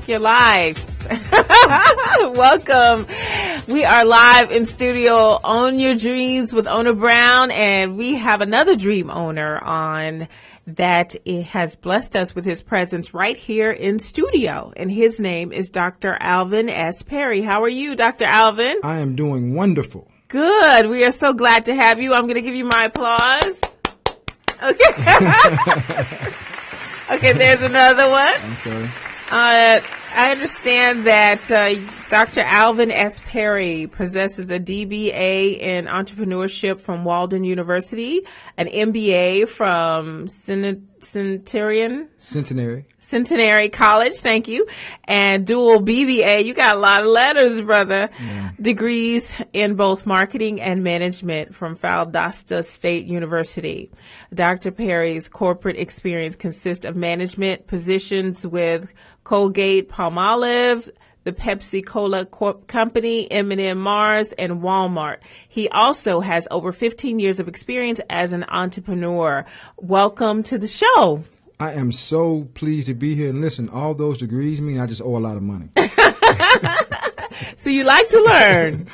Your life. Welcome. We are live in studio, Own Your Dreams with Ona Brown, and we have another dream owner on that has blessed us with his presence right here in studio, and his name is Dr. Alvin S. Perry. How are you, Dr. Alvin? I am doing wonderful. Good. We are so glad to have you. I'm going to give you my applause. Okay. Okay, there's another one. Okay. I understand that Dr. Alvin S. Perry possesses a DBA in entrepreneurship from Walden University, an MBA from Centenary College, thank you, and dual BBA. You got a lot of letters, brother. Yeah. Degrees in both marketing and management from Valdosta State University. Dr. Perry's corporate experience consists of management positions with Colgate Palmolive, the Pepsi-Cola Company, M&M Mars, and Walmart. He also has over 15 years of experience as an entrepreneur. Welcome to the show. I am so pleased to be here. And listen, all those degrees mean I just owe a lot of money. So you like to learn?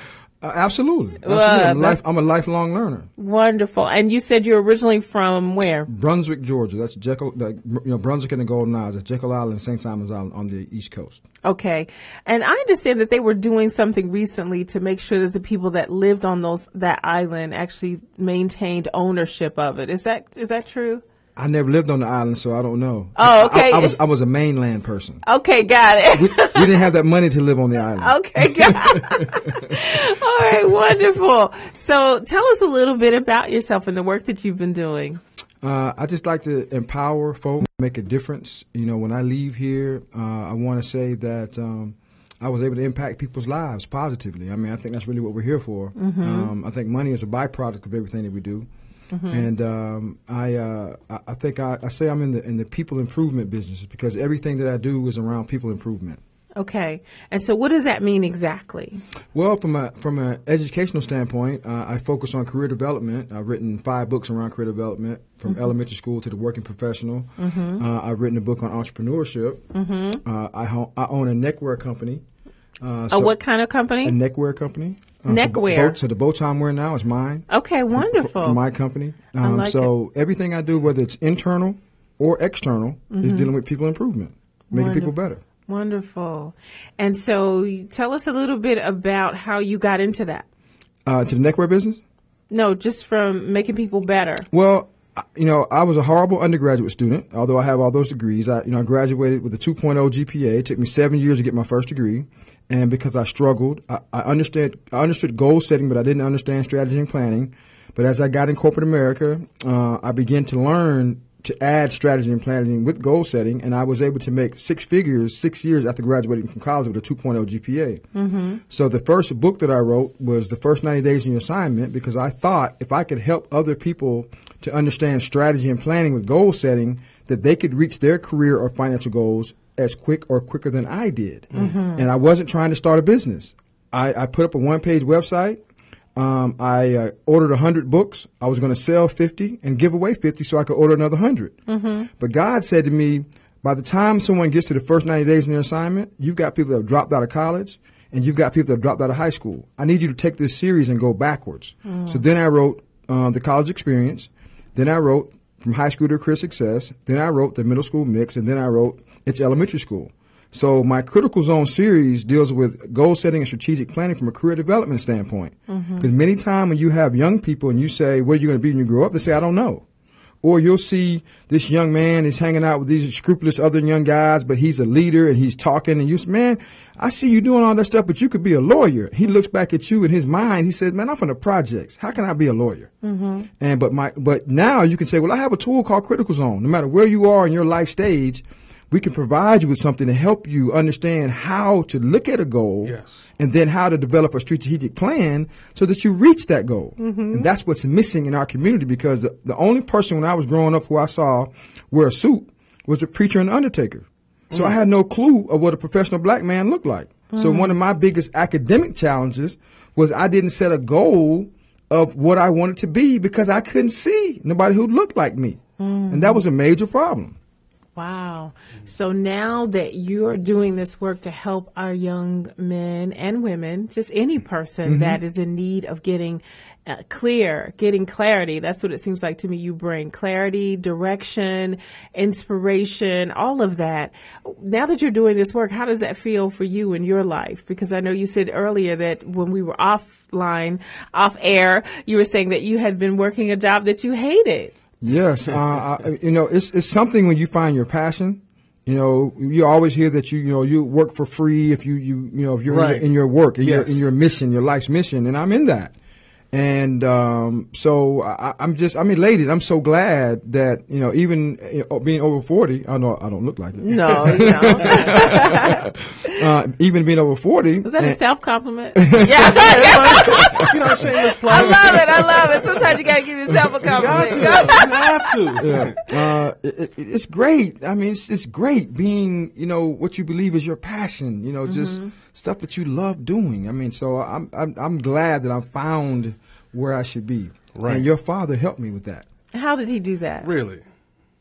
Absolutely. I'm a lifelong learner. Wonderful. And you said you're originally from where? Brunswick, Georgia. That's Brunswick and the Golden Isles. That's Jekyll Island, St. Thomas Island on the East Coast. Okay. And I understand that they were doing something recently to make sure that the people that lived on that island actually maintained ownership of it. Is that true? I never lived on the island, so I don't know. Oh, okay. I was a mainland person. Okay, got it. We didn't have that money to live on the island. Okay, got it. All right, wonderful. So tell us a little bit about yourself and the work that you've been doing. I just like to empower folks, make a difference. You know, when I leave here, I want to say that I was able to impact people's lives positively. I mean, I think that's really what we're here for. Mm-hmm. I think money is a byproduct of everything that we do. Mm-hmm. And I think I say I'm in the people improvement business because everything that I do is around people improvement. Okay. And so what does that mean exactly? Well, from an educational standpoint, I focus on career development. I've written 5 books around career development, from mm-hmm. elementary school to the working professional. Mm-hmm. I've written a book on entrepreneurship. Mm-hmm. I own a neckwear company. What kind of company? A neckwear company. Neckwear. So the bow tie I'm wearing now is mine. Okay, wonderful. From my company. I like it. Everything I do, whether it's internal or external, mm-hmm. is dealing with people improvement, making people better. Wonderful. And so tell us a little bit about how you got into that. To the neckwear business? No, just from making people better. Well, you know, I was a horrible undergraduate student, although I have all those degrees. I graduated with a 2.0 GPA. It took me 7 years to get my first degree. And because I struggled, I understood goal setting, but I didn't understand strategy and planning. But as I got in corporate America, I began to learn to add strategy and planning with goal setting, and I was able to make 6 figures 6 years after graduating from college with a 2.0 GPA. Mm-hmm. So the first book that I wrote was The First 90 Days in Your Assignment, because I thought if I could help other people to understand strategy and planning with goal setting, that they could reach their career or financial goals as quick or quicker than I did. Mm-hmm. And I wasn't trying to start a business. I put up a one-page website. I ordered 100 books. I was going to sell 50 and give away 50 so I could order another 100. Mm-hmm. But God said to me, by the time someone gets to the first 90 days in their assignment, you've got people that have dropped out of college and you've got people that have dropped out of high school. I need you to take this series and go backwards. Mm. So then I wrote the college experience. Then I wrote From High School to Career Success. Then I wrote the middle school mix. And then I wrote It's Elementary School. So my Critical Zone series deals with goal setting and strategic planning from a career development standpoint. Because many times when you have young people and you say, what are you going to be when you grow up? They say, I don't know. Or you'll see this young man is hanging out with these scrupulous other young guys, but he's a leader and he's talking. And you say, man, I see you doing all that stuff, but you could be a lawyer. He looks back at you in his mind. He says, man, I'm from the projects. How can I be a lawyer? Mm-hmm. But now you can say, well, I have a tool called Critical Zone. No matter where you are in your life stage, we can provide you with something to help you understand how to look at a goal and then how to develop a strategic plan so that you reach that goal. Mm-hmm. And that's what's missing in our community, because the only person when I was growing up who I saw wear a suit was a preacher and undertaker. So I had no clue of what a professional black man looked like. So one of my biggest academic challenges was I didn't set a goal of what I wanted to be because I couldn't see nobody who looked like me. And that was a major problem. Wow. So now that you're doing this work to help our young men and women, just any person that is in need of getting clarity, that's what it seems like to me. You bring clarity, direction, inspiration, all of that. Now that you're doing this work, how does that feel for you in your life? Because I know you said earlier that when we were off air, you were saying that you had been working a job that you hated. Yes. It's something when you find your passion. You always hear that you work for free if if you're right. in your work, in yes. your mission, your life's mission, and I'm in that. And so I'm elated. I'm so glad that even being over 40, I know I don't look like it. No, even being over 40. Was that a self compliment? Yeah. Shameless plug. I love it. Sometimes you gotta give yourself a compliment. You have to. Yeah. It's great. I mean, it's great being what you believe is your passion. Just stuff that you love doing. I mean, so I'm glad that I found where I should be. Right. And your father helped me with that. How did he do that? Really?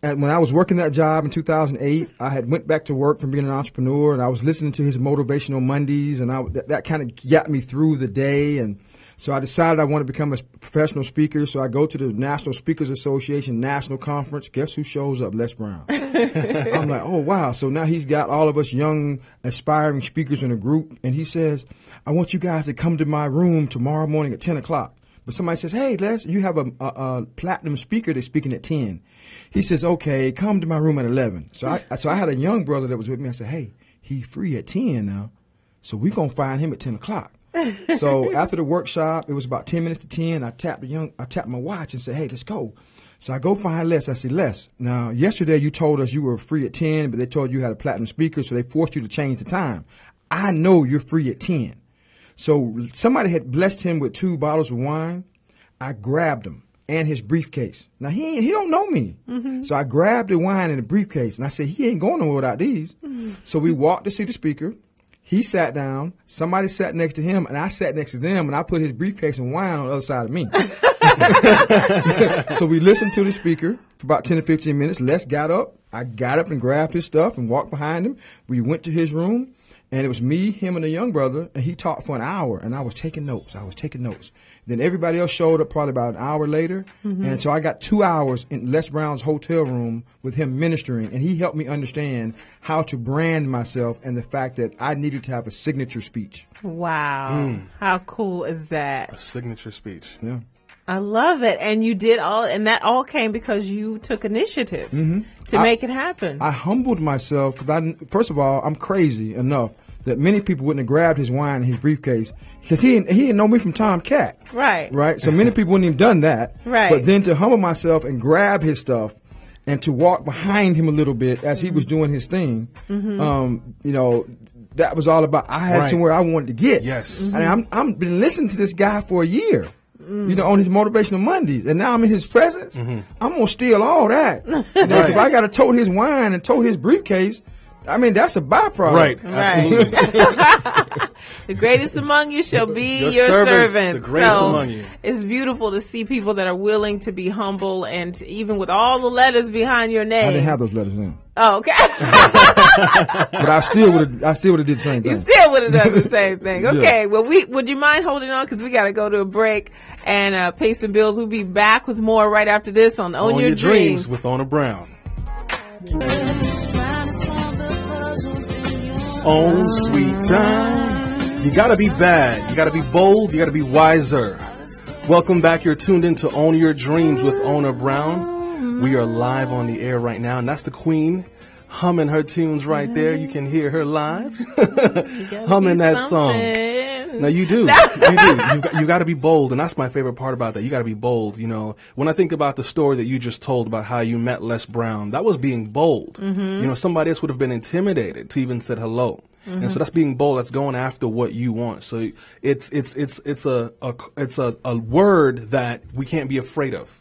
And when I was working that job in 2008, I had went back to work from being an entrepreneur, and I was listening to his motivational Mondays, and that kind of got me through the day. And so I decided I wanted to become a professional speaker. So I go to the National Speakers Association National Conference. Guess who shows up? Les Brown. I'm like, oh, wow. So now he's got all of us young, aspiring speakers in a group, and he says, I want you guys to come to my room tomorrow morning at 10 o'clock. But somebody says, hey, Les, you have a platinum speaker that's speaking at 10. He says, okay, come to my room at 11. So I had a young brother that was with me. I said, hey, he free at 10 now, so we're going to find him at 10 o'clock. So after the workshop, it was about 10 minutes to 10. I tapped my watch and said, hey, let's go. So I go find Les. I said, Les, now yesterday you told us you were free at 10, but they told you had a platinum speaker, so they forced you to change the time. I know you're free at 10. So somebody had blessed him with 2 bottles of wine. I grabbed him and his briefcase. Now he don't know me. So I grabbed the wine and the briefcase, and I said, he ain't going nowhere without these. So we walked to see the speaker. He sat down. Somebody sat next to him, and I sat next to them, and I put his briefcase and wine on the other side of me. So we listened to the speaker for about 10 to 15 minutes. Les got up. I got up and grabbed his stuff and walked behind him. We went to his room, and it was me, him, and a young brother, and he talked for an hour, and I was taking notes. Then everybody else showed up probably about an hour later, and so I got 2 hours in Les Brown's hotel room with him ministering, and he helped me understand how to brand myself and the fact that I needed to have a signature speech. Wow. How cool is that? A signature speech. Yeah. I love it. And you did and that all came because you took initiative to make it happen. I humbled myself because first of all, I'm crazy enough that many people wouldn't have grabbed his wine and his briefcase because he didn't know me from Tom Cat. Right. So many people wouldn't have done that. Right. But then to humble myself and grab his stuff and to walk behind him a little bit as he was doing his thing, that was all about. I had somewhere I wanted to get. Yes. And I'm been listening to this guy for a year. On his motivational Mondays, and now I'm in his presence. I'm gonna steal all that. So if I got to tote his wine and tote his briefcase, I mean that's a byproduct. Right. Absolutely. The greatest among you shall be your servants, servant. the greatest among you. It's beautiful to see people that are willing to be humble, and even with all the letters behind your name. I didn't have those letters in. Oh, okay. But I still would have did the same thing. You still would have done the same thing. Okay. Well, would you mind holding on because we got to go to a break and pay some bills. We'll be back with more right after this on Own Your Dreams with Ona Brown. Own sweet time. You gotta be bad. You gotta be bold. You gotta be wiser. Welcome back. You're tuned in to Own Your Dreams with Ona Brown. We are live on the air right now, and that's the Queen humming her tunes right there. You can hear her live humming that song. Now you do. You got to be bold, and that's my favorite part about that. You got to be bold. When I think about the story that you just told about how you met Les Brown, that was being bold. Somebody else would have been intimidated to even say hello. And so that's being bold. That's going after what you want. So it's a word that we can't be afraid of.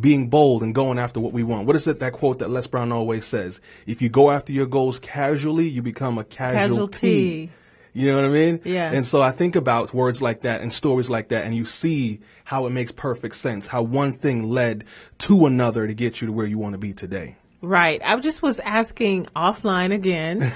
Being bold and going after what we want. What is it, that quote that Les Brown always says? If you go after your goals casually, you become a casualty. You know what I mean? Yeah. And so I think about words like that and stories like that, and you see how it makes perfect sense, how one thing led to another to get you to where you want to be today. Right. I just was asking offline again,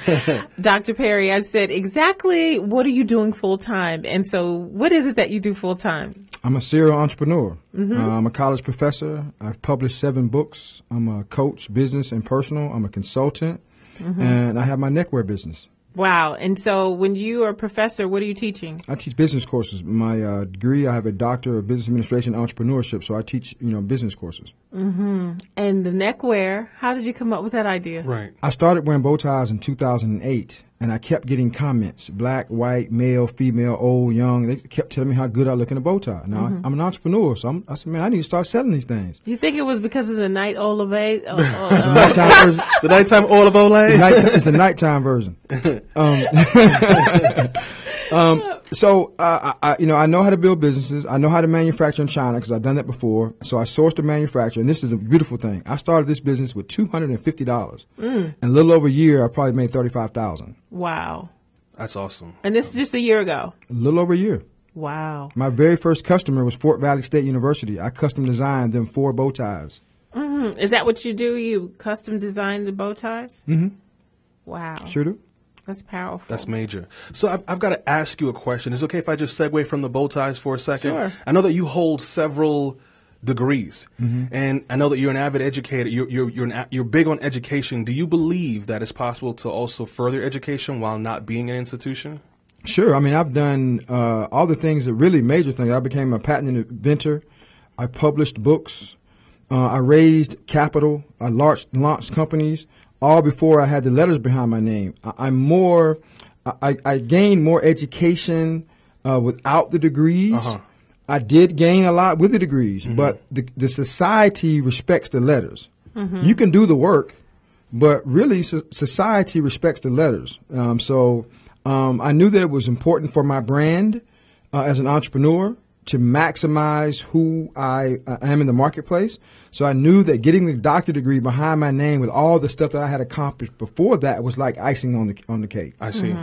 Dr. Perry, I said, exactly what are you doing full time? And so what is it that you do full time? I'm a serial entrepreneur. I'm a college professor. I've published 7 books. I'm a coach, business and personal. I'm a consultant. And I have my neckwear business. Wow. And so when you are a professor, what are you teaching? I teach business courses. My degree, I have a doctor of business administration and entrepreneurship, so I teach, business courses. And the neckwear, how did you come up with that idea? Right. I started wearing bow ties in 2008, and I kept getting comments, black, white, male, female, old, young. They kept telling me how good I look in a bow tie. Now, I'm an entrepreneur, so I said, man, I need to start selling these things. You think it was because of the night Olive? The nighttime version. The nighttime Olive Olay? It's the nighttime version. So I know how to build businesses. I know how to manufacture in China because I've done that before. So I sourced a manufacturer, and this is a beautiful thing. I started this business with $250. And a little over a year, I probably made $35,000. Wow. That's awesome. And this is just a year ago? A little over a year. Wow. My very first customer was Fort Valley State University. I custom designed them 4 bow ties. Is that what you do? You custom design the bow ties? Wow. Sure do. That's powerful. That's major. So I've got to ask you a question. Is it okay if I just segue from the bow ties for a second? Sure. I know that you hold several degrees, and I know that you're an avid educator. You're big on education. Do you believe that it's possible to also further education while not being an institution? Sure. I mean, I've done all the things that really major things. I became a patent inventor. I published books. I raised capital. I launched companies. All before I had the letters behind my name. I gained more education without the degrees. I did gain a lot with the degrees, but the society respects the letters. You can do the work, but really society respects the letters. So I knew that it was important for my brand as an entrepreneur to maximize who I am in the marketplace. So I knew that getting the doctorate degree behind my name with all the stuff that I had accomplished before that was like icing on the cake. I see.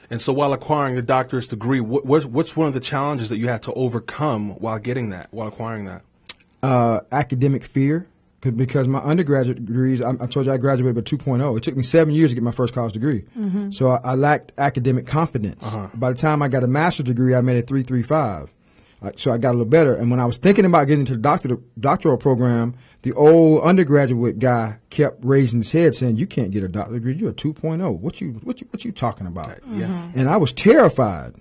And so while acquiring the doctor's degree, what's one of the challenges that you had to overcome while acquiring that? Academic fear. Because my undergraduate degrees, I told you I graduated with 2.0. It took me 7 years to get my first college degree. So I lacked academic confidence. By the time I got a master's degree, I made a 3.35. So I got a little better. And when I was thinking about getting into the doctoral program, the old undergraduate guy kept raising his head saying, you can't get a doctorate degree. You're a 2.0. What you talking about? And I was terrified.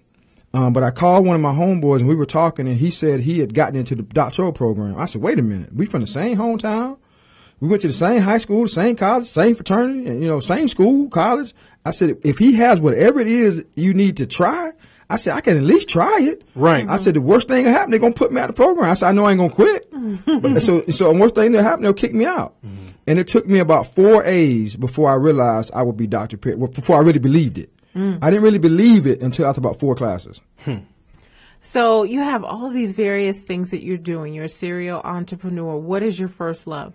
But I called one of my homeboys and we were talking and he said he had gotten into the doctoral program. I said, wait a minute. We from the same hometown. We went to the same high school, the same college, same fraternity, and, same school, college. I said, if he has whatever it is you need to try, I said, I can at least try it. Right. I said, the worst thing that happen, they're going to put me out of the program. I said, I know I ain't going to quit. But so the worst thing that happened, they'll kick me out. And it took me about 4 A's before I realized I would be Dr. Perry, before I really believed it. I didn't really believe it until after about 4 classes. So you have all these various things that you're doing. You're a serial entrepreneur. What is your first love?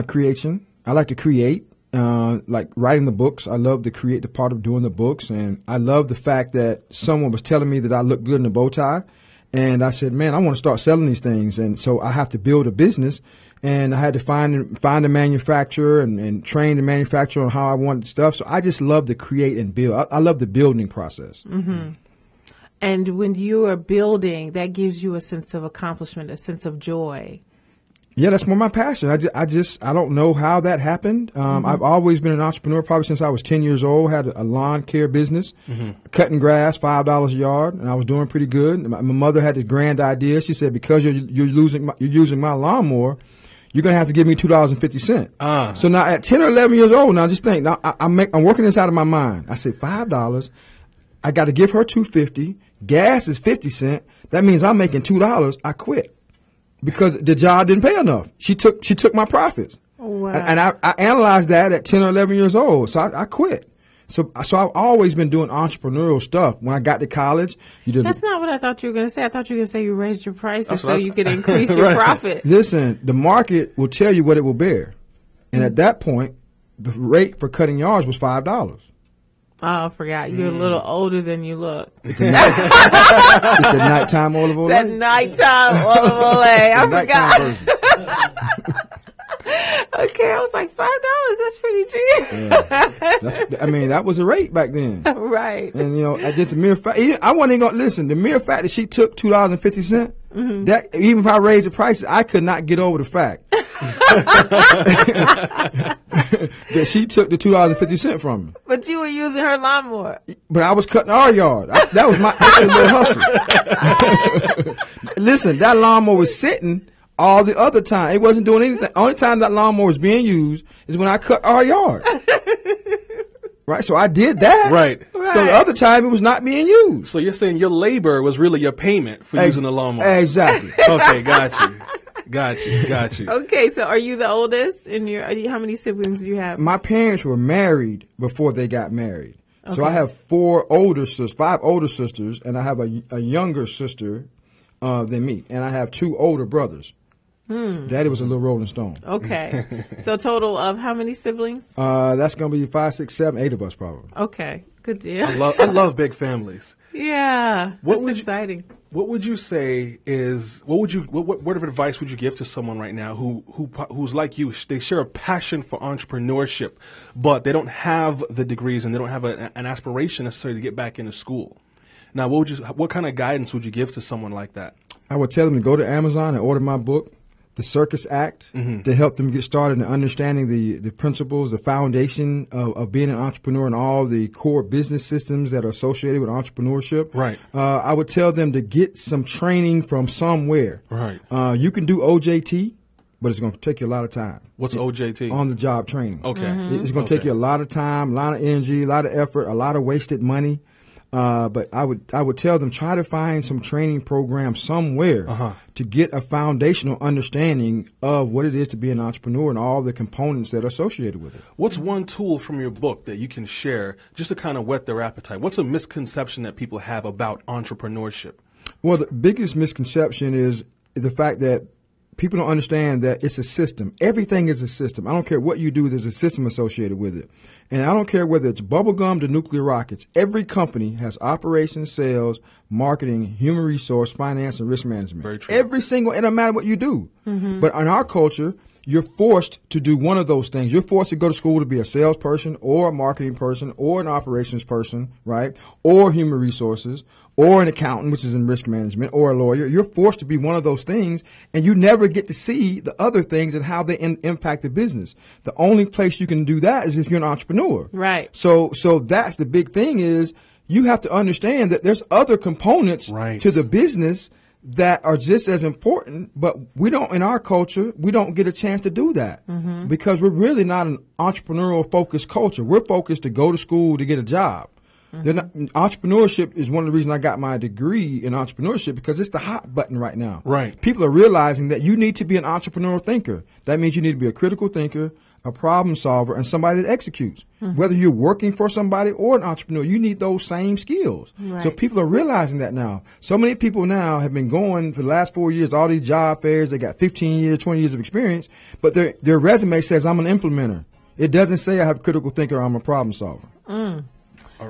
Creation. I like to create. Like writing the books. I love to create the part of doing the books. And I love the fact that someone was telling me that I look good in a bow tie. And I said, man, I want to start selling these things. And so I have to build a business. And I had to find a manufacturer and train the manufacturer on how I wanted stuff. So I just love to create and build. I love the building process. And when you are building, that gives you a sense of accomplishment, a sense of joy. Yeah, that's more my passion. I don't know how that happened. I've always been an entrepreneur, probably since I was 10 years old. Had a lawn care business, cutting grass, $5 a yard, and I was doing pretty good. My mother had this grand idea. She said, because you're using my lawnmower, you're gonna have to give me $2.50. So now at 10 or 11 years old, now just think. Now I'm working this out of my mind. I said $5. I got to give her $2.50. Gas is 50 cents. That means I'm making $2. I quit. Because the job didn't pay enough. She took my profits. Wow. And I analyzed that at 10 or 11 years old. So I quit. So I've always been doing entrepreneurial stuff. When I got to college, That's not what I thought you were going to say. I thought you were going to say you raised your prices so you could increase your profit. Listen, the market will tell you what it will bear. And at that point, the rate for cutting yards was $5. Oh, I forgot. You're a little older than you look. It's the nighttime olive oil. That nighttime olive oil. I forgot. Okay, I was like, $5. That's pretty cheap. Yeah. That was a rate back then. Right. And I just the mere fact. I wasn't even gonna listen. The mere fact that she took $2.50. That even if I raised the prices, I could not get over the fact that she took the $2.50 from me. But you were using her lawnmower. But I was cutting our yard. That was my little hustle. Listen, that lawnmower was sitting all the other time. It wasn't doing anything. Only time that lawnmower was being used is when I cut our yard. Right, so I did that. Right. So the other time it was not being used. So you're saying your labor was really your payment for using the lawnmower. Exactly. Okay, got you. Okay, so are you the oldest in how many siblings do you have? My parents were married before they got married. Okay. So I have 5 older sisters, and I have a younger sister than me, and I have 2 older brothers. Daddy was a little Rolling Stone. Okay. So total of how many siblings? That's going to be 5, 6, 7, 8 of us probably. Okay. Good deal. I love big families. Yeah. That's exciting. What would you say is, what word of advice would you give to someone right now who's like you? They share a passion for entrepreneurship, but they don't have the degrees and they don't have an aspiration necessarily to get back into school. Now, what kind of guidance would you give to someone like that? I would tell them to go to Amazon and order my book, The Circus Act, to help them get started in understanding the principles, the foundation of being an entrepreneur and all the core business systems that are associated with entrepreneurship. Right. I would tell them to get some training from somewhere. Right. You can do OJT, but it's going to take you a lot of time. What's OJT? On-the-job training. Okay. It's going to take you a lot of time, a lot of energy, a lot of effort, a lot of wasted money. But I would tell them, try to find some training program somewhere to get a foundational understanding of what it is to be an entrepreneur and all the components that are associated with it. What's one tool from your book that you can share just to kind of whet their appetite? What's a misconception that people have about entrepreneurship? Well, the biggest misconception is the fact that people don't understand that it's a system. Everything is a system. I don't care what you do, there's a system associated with it. And I don't care whether it's bubblegum to nuclear rockets. Every company has operations, sales, marketing, human resource, finance, and risk management. Very true. Every single, it doesn't matter what you do. But in our culture, you're forced to do one of those things. You're forced to go to school to be a salesperson or a marketing person or an operations person, right? Or human resources or an accountant, which is in risk management, or a lawyer. You're forced to be one of those things, and you never get to see the other things and how they impact the business. The only place you can do that is if you're an entrepreneur. Right. So that's the big thing is you have to understand that there's other components to the business that are just as important, but we don't, in our culture, we don't get a chance to do that because we're really not an entrepreneurial focused culture. We're focused to go to school to get a job. Entrepreneurship is one of the reasons I got my degree in entrepreneurship because it's the hot button right now. Right. People are realizing that you need to be an entrepreneurial thinker. That means you need to be a critical thinker, a problem solver, and somebody that executes. Whether you're working for somebody or an entrepreneur, you need those same skills. Right. So people are realizing that now. So many people now have been going for the last 4 years, all these job fairs. They got 15 years, 20 years of experience, but their resume says I'm an implementer. It doesn't say I have a critical thinker or I'm a problem solver.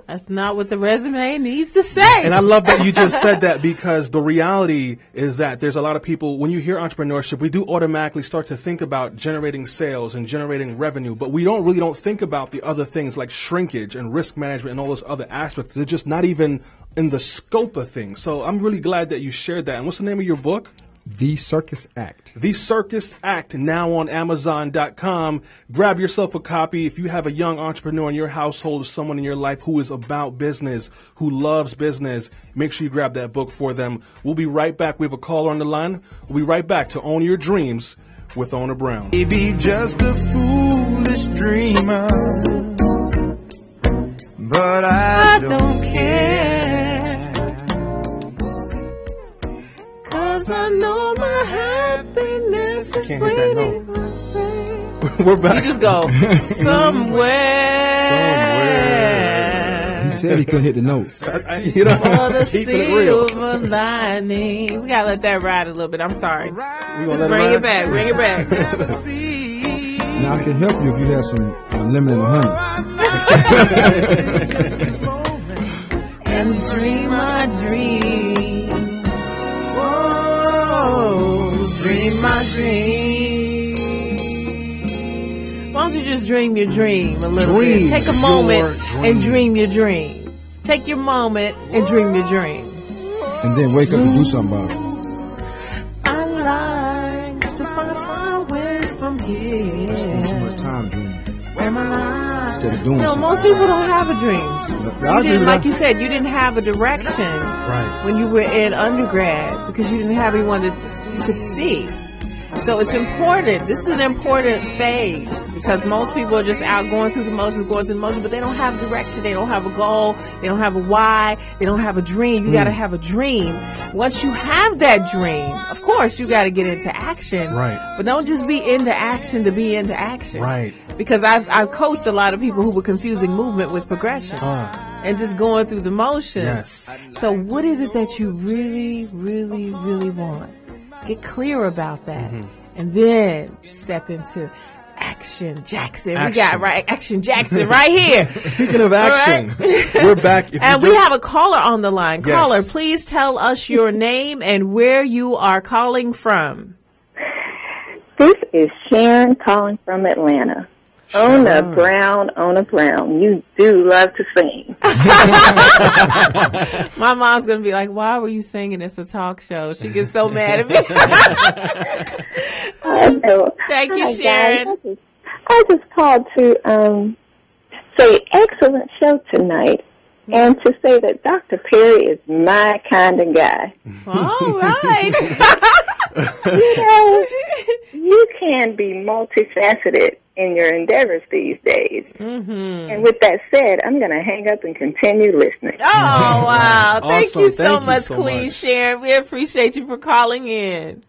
That's not what the resume needs to say. And I love that you just said that because the reality is that there's a lot of people, when you hear entrepreneurship, we do automatically start to think about generating sales and generating revenue, but we don't think about the other things like shrinkage and risk management and all those other aspects. They're just not even in the scope of things. So I'm really glad that you shared that. And what's the name of your book? The Circus Act. The Circus Act, now on Amazon.com. Grab yourself a copy. If you have a young entrepreneur in your household or someone in your life who is about business, who loves business, make sure you grab that book for them. We'll be right back. We have a caller on the line. We'll be right back to Own Your Dreams with Ona Brown. Maybe just a foolish dreamer, but I don't care. 'Cause I know my happiness is Can't hit that waiting. We're back. You just go somewhere. He said he couldn't hit the notes. For the silver lining. We gotta let that ride a little bit. I'm sorry. Just bring it back. Bring it back. Now I can help you if you have some lemon and honey. And dream my dream. Whoa, dream my dream. dream your dream a little Dream bit. Take a moment your dream. and dream your dream. Take your moment and dream your dream. And then wake up and do something about it. I like to find ways from here. Spend too much time dreaming Where my life. instead of doing No, something. most people don't have a dream. I agree with Like that. you said, you didn't have a direction Right. when you were in undergrad because you didn't have anyone to see. So it's important. This is an important phase because most people are just out going through the motions, but they don't have direction. They don't have a goal. They don't have a why. They don't have a dream. You got to have a dream. Once you have that dream, of course, you got to get into action. Right. But don't just be into action to be into action. Right. Because I've coached a lot of people who were confusing movement with progression. And just going through the motions. Yes. So what is it that you really, really, really want? Get clear about that. And then step into Action Jackson. We got Action Jackson right here. Speaking of action, we're back. And we have a caller on the line. Yes. Caller, please tell us your name and where you are calling from. This is Sharon calling from Atlanta. Ona Brown, you do love to sing. My mom's going to be like, why were you singing? It's a talk show. She gets so mad at me. I know. Thank you, Hi, Sharon. guys. I just called to say excellent show tonight and to say that Dr. Perry is my kind of guy. All right. You know, you can be multifaceted in your endeavors these days. And with that said, I'm going to hang up and continue listening. Oh, wow. Thank Awesome. you so Thank you much, so Queen much. Sharon. We appreciate you for calling in.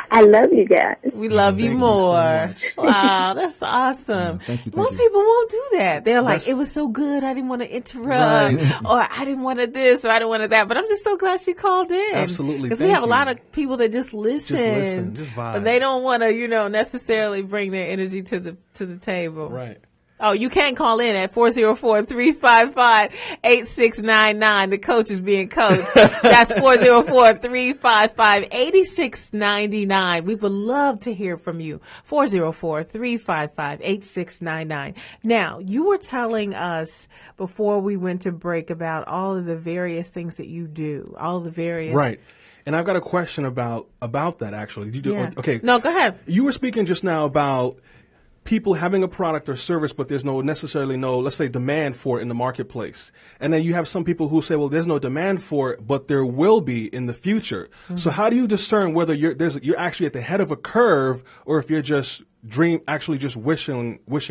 I love you guys. We love you Thank you so more. much. Wow, that's awesome. Thank you. Most people won't do that. They're like, That's- it was so good, I didn't want to interrupt, or I didn't want to this, or I didn't want to that. But I'm just so glad she called in. Absolutely. Because we Thank have a you. lot of people that just listen. Just vibe. But they don't want to, necessarily bring their energy to the table. Right. Oh, you can call in at 404-355-8699. The coach is being coached. That's 404-355-8699. We would love to hear from you. 404-355-8699. Now, you were telling us before we went to break about all of the various things that you do, all the various. Right. And I've got a question about that, actually. You do, Yeah. Okay. No, go ahead. You were speaking just now about people having a product or service, but there's necessarily no, let's say, demand for it in the marketplace. And then you have some people who say, well, there's no demand for it, but there will be in the future. So how do you discern whether you're actually at the head of a curve or if you're just wishing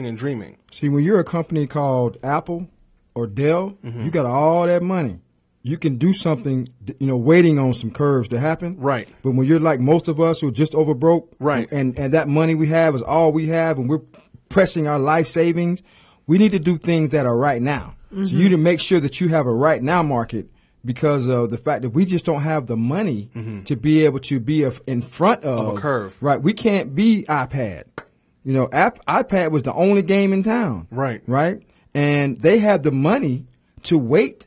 and dreaming? See, when you're a company called Apple or Dell, you got all that money. You can do something, waiting on some curves to happen. Right. But when you're like most of us who are just over broke, Right. and that money we have is all we have, and we're pressing our life savings, we need to do things that are right now. So you need to make sure that you have a right now market because of the fact that we just don't have the money to be able to be in front of a curve. Right. We can't be iPad. iPad was the only game in town. Right. Right. And they had the money to wait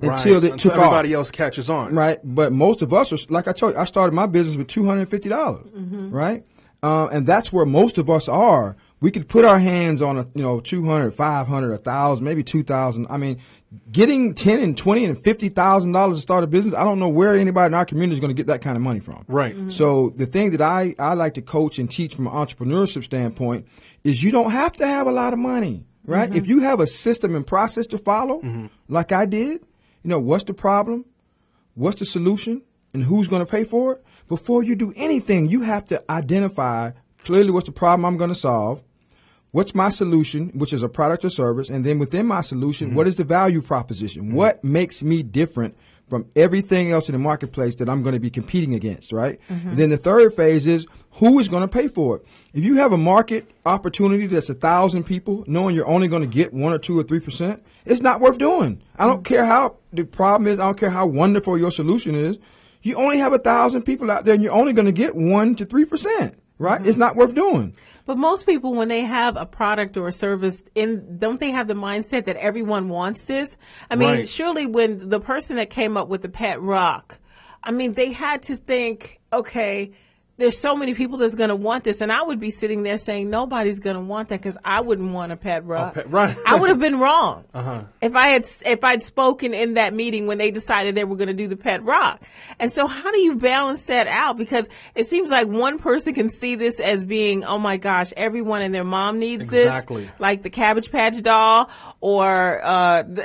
until it took off. Everybody else catches on. Right. But most of us are, like I told you, I started my business with $250. Right. And that's where most of us are. We could put our hands on $200, $500, $1,000, maybe $2,000. I mean, getting $10,000 and $20,000 and $50,000 to start a business, I don't know where anybody in our community is going to get that kind of money from. Right. So the thing that I like to coach and teach from an entrepreneurship standpoint is you don't have to have a lot of money. Right. If you have a system and process to follow, like I did, what's the problem? What's the solution? And who's going to pay for it? Before you do anything, you have to identify clearly what's the problem I'm going to solve. What's my solution, which is a product or service? And then within my solution, what is the value proposition? What makes me different from everything else in the marketplace that I'm going to be competing against, right? And then the third phase is who is going to pay for it? If you have a market opportunity that's 1,000 people, knowing you're only going to get 1 or 2 or 3%, it's not worth doing. I don't care how the problem is. I don't care how wonderful your solution is. You only have 1,000 people out there, and you're only going to get 1 to 3%, right? It's not worth doing. But most people, when they have a product or a service, don't they have the mindset that everyone wants this? I mean, surely when the person that came up with the pet rock, I mean, they had to think, okay, there's so many people that's going to want this, and I would be sitting there saying nobody's going to want that because I wouldn't want a pet rock. Right. I would have been wrong if I'd spoken in that meeting when they decided they were going to do the pet rock. And so, how do you balance that out? Because it seems like one person can see this as being, oh my gosh, everyone and their mom needs this, like the Cabbage Patch doll or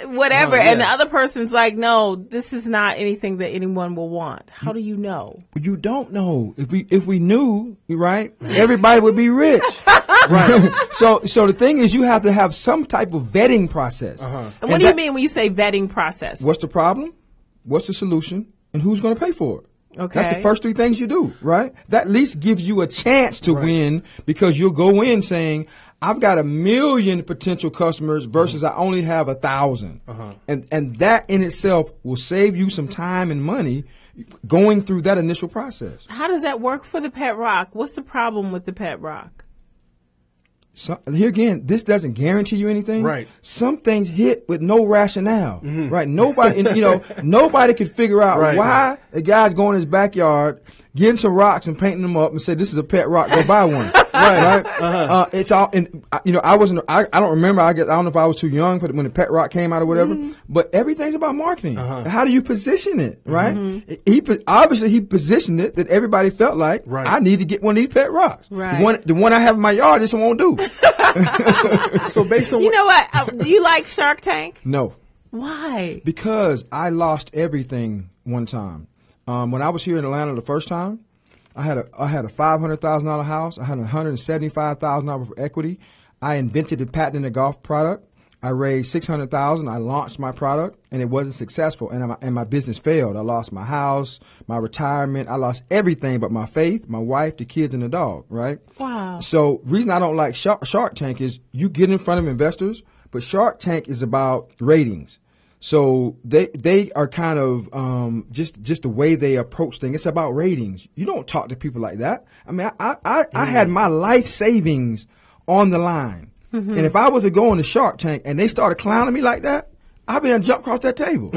whatever, and the other person's like, no, this is not anything that anyone will want. How do you know? You don't know. If we knew, right, everybody would be rich. Right. So the thing is, you have to have some type of vetting process. And what do you mean when you say vetting process? What's the problem? What's the solution? And who's going to pay for it? Okay. That's the first three things you do, right? That at least gives you a chance to win, because you'll go in saying, I've got 1 million potential customers versus I only have 1,000. And that in itself will save you some time and money going through that initial process. How does that work for the pet rock? What's the problem with the pet rock? So, here again, this doesn't guarantee you anything. Right. Some things hit with no rationale. Right. Nobody, nobody could figure out why a guy's going in his backyard, getting some rocks and painting them up and say, this is a pet rock, go buy one. Right. It's all, and I don't remember, I don't know if I was too young when the pet rock came out or whatever, but everything's about marketing. How do you position it, right? Obviously he positioned it that everybody felt like, I need to get one of these pet rocks. Right. The one I have in my yard, this one won't do. So based on you know what, do you like Shark Tank? No. Why? Because I lost everything one time. When I was here in Atlanta the first time, I had a $500,000 house. I had $175,000 for equity. I invented and patented a golf product. I raised $600,000. I launched my product, and it wasn't successful, and my business failed. I lost my house, my retirement. I lost everything but my faith, my wife, the kids, and the dog. Right? Wow. So, reason I don't like Shark Tank is you get in front of investors, but Shark Tank is about ratings. So they are kind of just the way they approach things. It's about ratings. You don't talk to people like that. I mean, I had my life savings on the line, and if I was to go on the Shark Tank and they started clowning me like that, I'd be gonna jump across that table.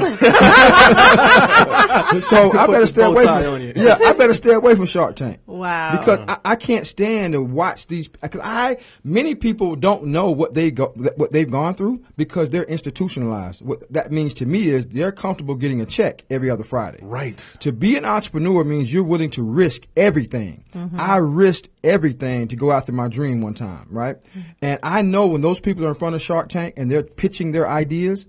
So I better stay away from it. Yeah, I better stay away from Shark Tank. Wow. Because I can't stand to watch these. Because many people don't know what they've gone through because they're institutionalized. What that means to me is they're comfortable getting a check every other Friday. Right. To be an entrepreneur means you're willing to risk everything. I risked everything to go after my dream one time, right? And I know when those people are in front of Shark Tank and they're pitching their ideas,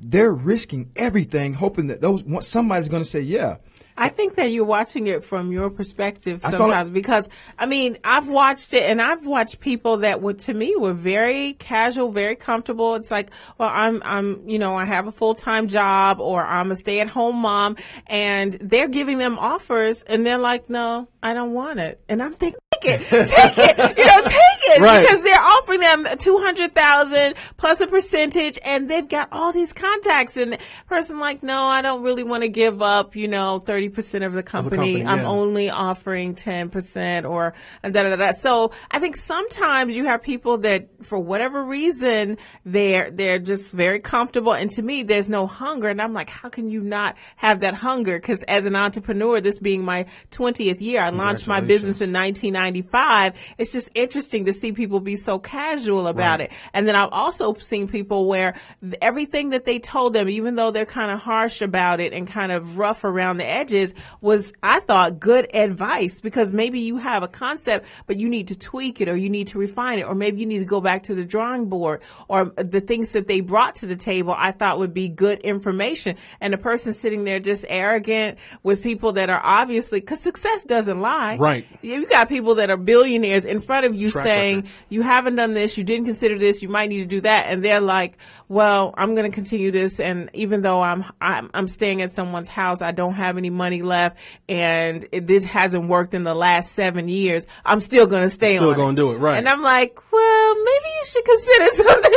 they're risking everything, hoping that somebody's going to say, yeah. I think that you're watching it from your perspective sometimes because, I mean, I've watched it and I've watched people that to me were very casual, very comfortable. It's like, well, I'm I have a full-time job or I'm a stay-at-home mom, and they're giving them offers and they're like, no, I don't want it. And I'm thinking, take it, take it, right. Because they're offering them $200,000 plus a percentage, and they've got all these contacts. And the person like, no, I don't really want to give up, 30% of the company. I'm only offering 10% or da-da-da-da. So I think sometimes you have people that, for whatever reason, they're just very comfortable. And to me, there's no hunger. And I'm like, how can you not have that hunger? Because as an entrepreneur, this being my 20th year, I launched my business in 1995. It's just interesting to see people be so casual about it. And then I've also seen people where everything that they told them, even though they're kind of harsh about it and kind of rough around the edges, was, I thought, good advice, because maybe you have a concept, but you need to tweak it or you need to refine it, or maybe you need to go back to the drawing board, or the things that they brought to the table I thought would be good information. And the person sitting there just arrogant with people that are obviously, because success doesn't lie. Right. You got people that are billionaires in front of you saying, you haven't done this, you didn't consider this, you might need to do that. And they're like, well, I'm going to continue this. And even though I'm staying at someone's house, I don't have any money left, and this hasn't worked in the last 7 years, I'm still going to stay on it. Still going to do it, right. And I'm like, well, maybe you should consider something,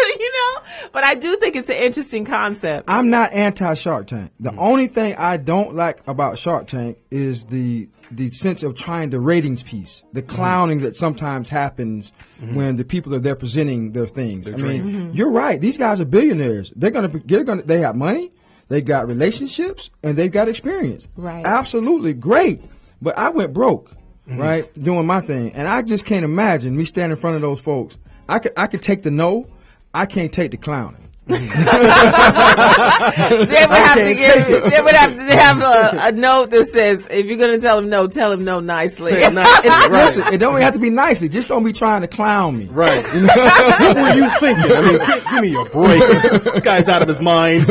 But I do think it's an interesting concept. I'm not anti-Shark Tank. The only thing I don't like about Shark Tank is the sense of trying the ratings piece, the clowning that sometimes happens when the people are there presenting their things. You're right. These guys are billionaires. They have money, they got relationships, and they've got experience. Right. Absolutely great. But I went broke. right, doing my thing. And I just can't imagine me standing in front of those folks. I could take the no. I can't take the clowning. They would have to have a note that says, if you're going to tell him no nicely. Say it nicely. Listen, it don't have to be nicely. Just don't be trying to clown me. Right. What were you thinking? I mean, give me a break. Guy's out of his mind.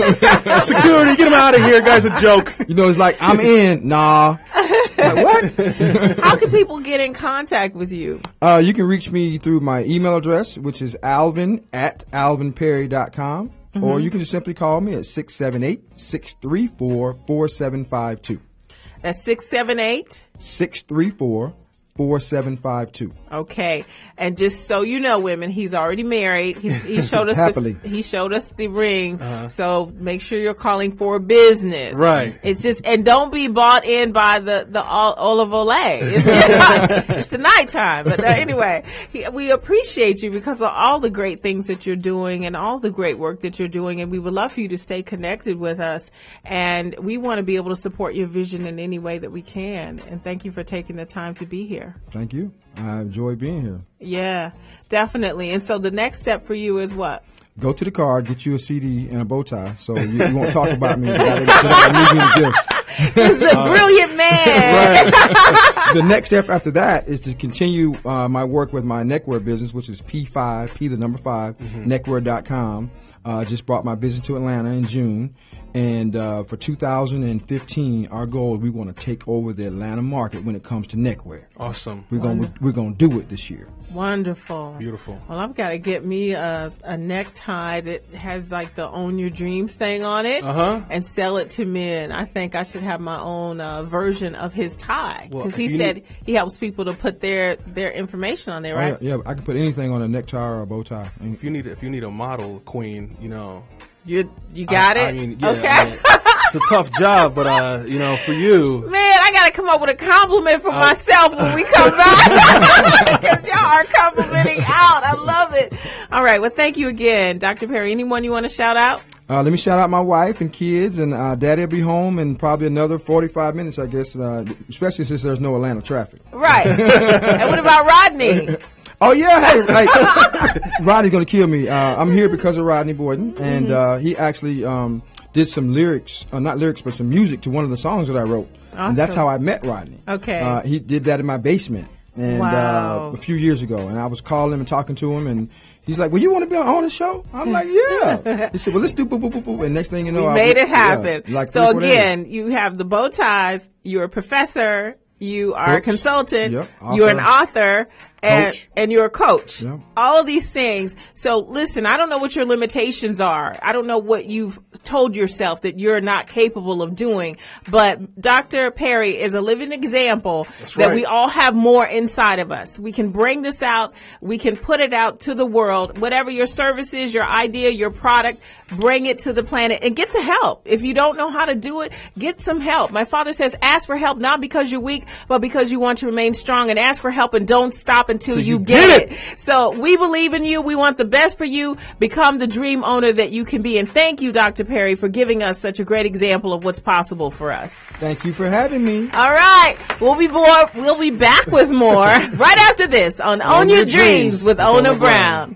Security, get him out of here. Guy's a joke. It's like, I'm in. Nah. Like, what? How can people get in contact with you? You can reach me through my email address, which is alvin@alvinperry.com. Or you can just simply call me at 678-634-4752. That's 678-634-4752. Okay, and just so you know, women, he's already married. He showed us happily. He showed us the ring. So make sure you're calling for business. Right. It's just, and don't be bought in by the olive olay. It's the nighttime. But anyway, we appreciate you because of all the great things that you're doing and all the great work that you're doing, and we would love for you to stay connected with us. And we want to be able to support your vision in any way that we can. And thank you for taking the time to be here. Thank you. I enjoy being here. Yeah, definitely. And so the next step for you is what? Go to the car, get you a CD and a bow tie, so you won't talk about me. He's a brilliant man. Right. The next step after that is to continue my work with my neckwear business, which is P5, the number 5, neckwear.com. Just brought my business to Atlanta in June. And for 2015, our goal is we want to take over the Atlanta market when it comes to neckwear. Awesome. We're gonna do it this year. Wonderful. Beautiful. Well, I've got to get me a necktie that has like the Own Your Dreams thing on it and sell it to men. I think I should have my own version of his tie because he said he helps people to put their information on there, right? Yeah, I can put anything on a necktie or a bow tie. And if you need a model queen, You got it? I mean, yeah, okay. I mean, it's a tough job, but for you, man, I gotta come up with a compliment for myself when we come back because y'all are complimenting out. I love it. All right, well, thank you again, Dr. Perry. Anyone you want to shout out? Let me shout out my wife and kids, and Daddy will be home in probably another 45 minutes, I guess, especially since there's no Atlanta traffic. Right. And what about Rodney? Oh, yeah. Hey, Rodney's going to kill me. I'm here because of Rodney Boyden, and he actually did some lyrics, not lyrics, but some music to one of the songs that I wrote. Awesome. And that's how I met Rodney. Okay. He did that in my basement and a few years ago, and I was calling him and talking to him, and he's like, well, you want to be on the show? I'm like, yeah. He said, well, let's do boop, boop, boop, boop. And next thing you know, we made it happen. Yeah, so again, you have the bow ties, you're a professor, you are a consultant, you're an author, and you're a coach. Yeah. All of these things. So listen, I don't know what your limitations are. I don't know what you've told yourself that you're not capable of doing. But Dr. Perry is a living example that we all have more inside of us. We can bring this out. We can put it out to the world. Whatever your service is, your idea, your product, bring it to the planet and get the help. If you don't know how to do it, get some help. My father says, ask for help, not because you're weak, but because you want to remain strong, and ask for help and don't stop until you get it. So we believe in you. We want the best for you. Become the dream owner that you can be. And thank you, Dr. Perry, for giving us such a great example of what's possible for us. Thank you for having me. All right. We'll be back with more right after this on Own Your Dreams with Ona Brown.